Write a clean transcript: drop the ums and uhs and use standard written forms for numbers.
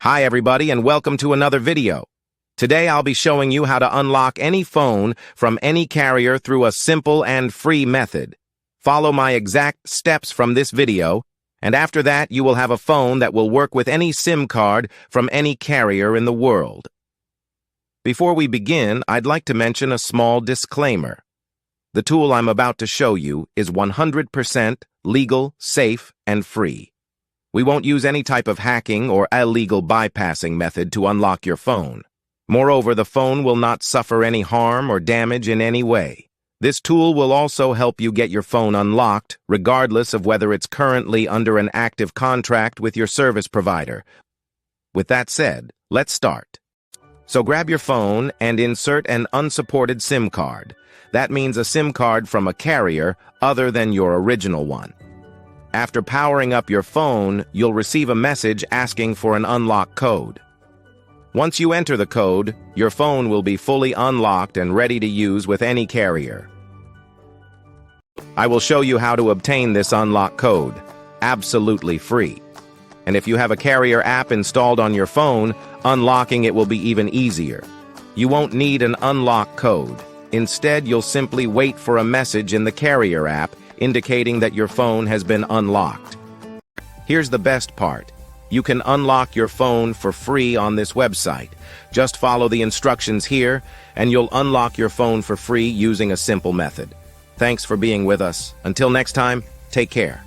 Hi everybody and welcome to another video. Today I'll be showing you how to unlock any phone from any carrier through a simple and free method. Follow my exact steps from this video, and after that you will have a phone that will work with any SIM card from any carrier in the world. Before we begin, I'd like to mention a small disclaimer. The tool I'm about to show you is 100% legal, safe, and free. We won't use any type of hacking or illegal bypassing method to unlock your phone. Moreover, the phone will not suffer any harm or damage in any way. This tool will also help you get your phone unlocked, regardless of whether it's currently under an active contract with your service provider. With that said, let's start. So grab your phone and insert an unsupported SIM card. That means a SIM card from a carrier other than your original one. After powering up your phone, you'll receive a message asking for an unlock code. Once you enter the code, your phone will be fully unlocked and ready to use with any carrier. I will show you how to obtain this unlock code, absolutely free. And if you have a carrier app installed on your phone, unlocking it will be even easier. You won't need an unlock code. Instead, you'll simply wait for a message in the carrier app indicating that your phone has been unlocked. Here's the best part. You can unlock your phone for free on this website. Just follow the instructions here, and you'll unlock your phone for free using a simple method. Thanks for being with us. Until next time, take care.